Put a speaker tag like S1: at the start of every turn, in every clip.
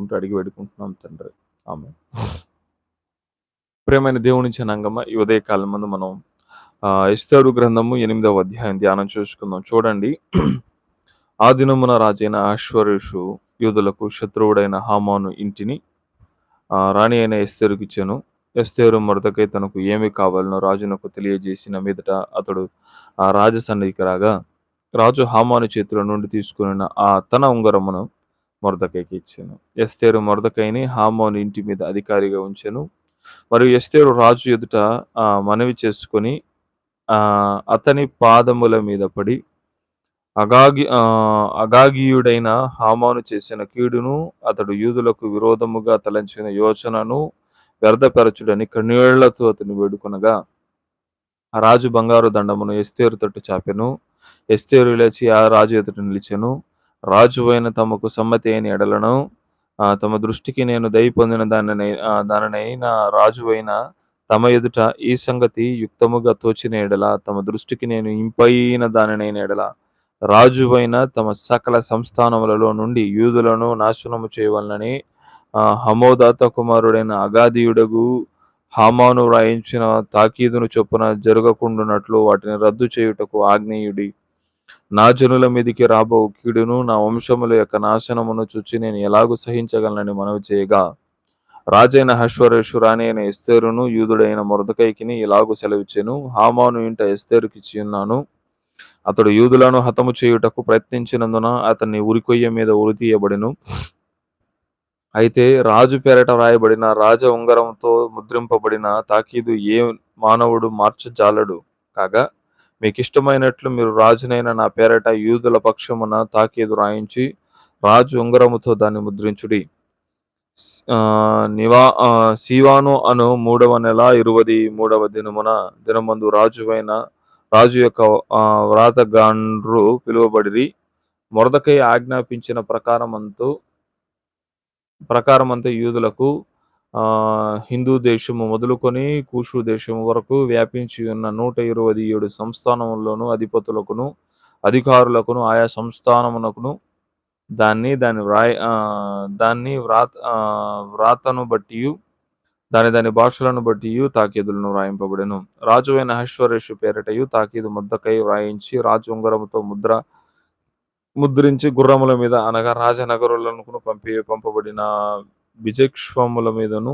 S1: వేడుకుంటూ అడిగి వేడుకుంటున్నాం తండ్రి. ఆమె ప్రేమైన దేవుని జనాంగమా, ఈ ఉదయకాలం ముందు మనం ఎస్తేరు గ్రంథము 8వ అధ్యాయం ధ్యానం చేసుకుందాం. చూడండి, ఆ దినమున రాజైన అహష్వేరోషు యూదులకు శత్రువుడైన హామాను ఇంటిని రాణి అయిన ఎస్తేరుకి ఇచ్చెను. ఎస్తేరు మొర్దెకై తనకు ఏమి కావాలనో రాజునకు తెలియజేసిన మీదట అతడు ఆ రాజసన్నిధికి రాగా, రాజు హామాను చేతిలో నుండి తీసుకున్న తన ఉంగరమును మొర్దెకైకి ఇచ్చెను. ఎస్తేరు మొర్దెకైని హామాను ఇంటి మీద అధికారిగా ఉంచెను. మరియు ఎస్తేరు రాజు ఎదుట మనవి చేసుకొని అతని పాదముల మీద పడి అగాగీయుడైన హామాను చేసిన కీడును, అతడు యూదులకు విరోధముగా తలంచిన యోచనను వ్యర్థపరచుడని కన్నీళ్లతో అతని వేడుకొనగా, ఆ రాజు బంగారు దండమును ఎస్తేరు తట్టు చాపెను. ఎస్తేరు లేచి ఆ రాజు ఎదుట నిలిచెను. రాజువైన తమకు సమ్మతి అయిన ఎడలను తమ దృష్టికి నేను దయ పొందిన దానినైన రాజువైన తమ ఎదుట ఈ సంగతి యుక్తముగా తోచిన ఎడల, తమ దృష్టికి నేను ఇంపైన దానినైన ఎడల, రాజువైన తమ సకల సంస్థానములలో నుండి యూదులను నాశనము చేయవలనని హమోదాత కుమారుడైన అగాధీయుడగు హామాను వ్రాయించిన తాకీదును చొప్పున జరగకుండునట్లు వాటిని రద్దు చేయుటకు ఆజ్ఞేయుడి. నా జనుల మీదికి రాబో కీడును, నా వంశముల యొక్క నాశనమును చూచి నేను ఎలాగూ సహించగలనని మనవి చేయగా, రాజైన అహష్వేరోషు రాణి అయిన ఎస్తేరును యూదుడైన మొర్దెకైకిని ఇలాగూ సెలవిచ్చెను. హామాను ఇంట ఎస్తేరుకిచ్చి ఉన్నాను. అతడు యూదులను హతము చేయుటకు ప్రయత్నించినందున అతన్ని ఉరికొయ్య మీద ఉరితీయబడెను. అయితే రాజు పేరట రాయబడిన రాజ ఉంగరంతో ముద్రింపబడిన తాకీదు ఏ మానవుడు మార్చజాలడు. కాగా మీకిష్టమైనట్లు మీరు రాజునైన నా పేరట యూదుల పక్షమున తాకీదు రాయించి రాజు ఉంగరముతో దాన్ని ముద్రించుడి. సీవాను అను 3వ నెల 23వ దినమందు రాజు యొక్క వ్రాతగాండ్రు పిలువబడిరి. మొర్దెకై ఆజ్ఞాపించిన ప్రకారమంతా యూదులకు హిందూ దేశము మొదలుకొని కూషు దేశము వరకు వ్యాపించి ఉన్న 127 సంస్థానముల్లోను అధిపతులకును అధికారులకును ఆయా సంస్థానమునకును దాని వ్రాతను బట్టి దాని భాషలను బట్టి తాకీదులను వ్రాయింపబడెను. రాజువైన అహష్వేరోషు పేరటయు తాకీదు మొర్దెకై వ్రాయించి రాజు ఉంగరముతో ముద్రించి గుర్రముల మీద అనగా రాజనగరులకు పంపబడిన బిజక్షముల మీదను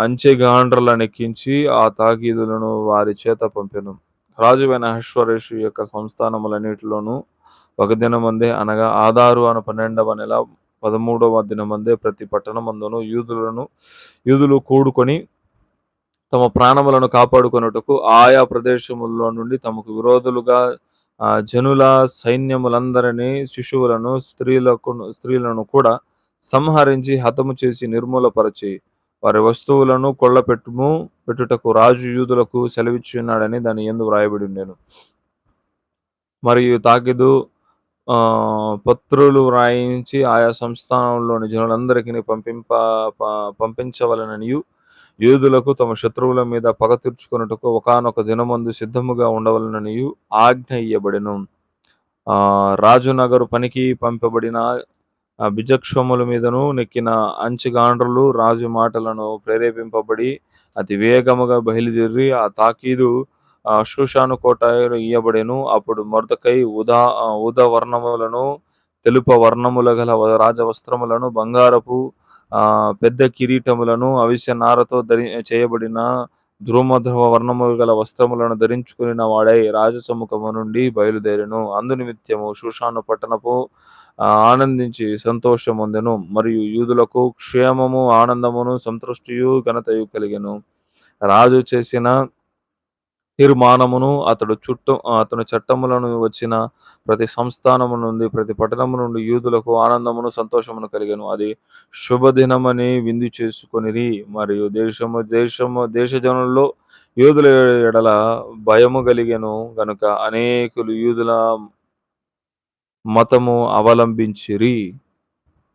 S1: అంచెగాండ్రలనెక్కించి ఆ తాకీదులను వారి చేత పంపెను. రాజువైన అహష్వేరోషు యొక్క సంస్థానములన్నిటిలోనూ ఒక దినమందే అనగా ఆదారు అను 12వ నెల 13వ దినమందే ప్రతి పట్టణమందును యూదులు కూడుకొని తమ ప్రాణములను కాపాడుకొనుటకు ఆయా ప్రదేశముల్లో నుండి తమకు విరోధులుగా జనుల సైన్యములందరినీ, శిశువులను, స్త్రీలను కూడా సంహరించి హతము చేసి నిర్మూలపరచి వారి వస్తువులను పెట్టుటకు రాజు యూదులకు సెలవిచ్చి ఉన్నాడని దాని యందు వ్రాయబడి ఉండెను. మరియు తాకీదు పత్రులు వ్రాయించి ఆయా సంస్థానంలోని జనులందరికీ పంపించవలననియు, యూదులకు తమ శత్రువుల మీద పగ తీర్చుకొనుటకు ఒకానొక దినమందు సిద్ధముగా ఉండవలననియు ఆజ్ఞ ఇయ్యబడెను. రాజునగరు పనికి పంపబడిన బిజక్షముల మీదను నెక్కిన అంచెగాండ్రులు రాజు మాటలను ప్రేరేపింపబడి అతి వేగముగా బయలుదేరి ఆ తాకీదు షూషాను కోట ఇయ్యబడెను. అప్పుడు మొర్దెకై ఊదా వర్ణములను, తెలుప వర్ణముల గల రాజవస్త్రములను, బంగారపు పెద్ద కిరీటములను, అవిసె నారతో చేయబడిన ధూమ్రధ్రువ వర్ణములు గల వస్త్రములను ధరించుకుని వాడై రాజసముఖము నుండి బయలుదేరెను. అందునిమిత్తము షూషాను పట్టణపు ఆనందించి సంతోషమొందెను. మరియు యూదులకు క్షేమము, ఆనందమును, సంతృష్టియు, ఘనతయు కలిగెను. రాజు చేసిన తీర్మానమును అతను చట్టములను వచ్చిన ప్రతి సంస్థానము నుండి ప్రతి పట్టణము నుండి యూదులకు ఆనందమును సంతోషమును కలిగెను. అది శుభదినమని విందు చేసుకొనిరి. మరియు దేశజనుల్లో యూదుల ఎడల భయము కలిగెను గనుక అనేకులు యూదుల మతము అవలంబించిరి.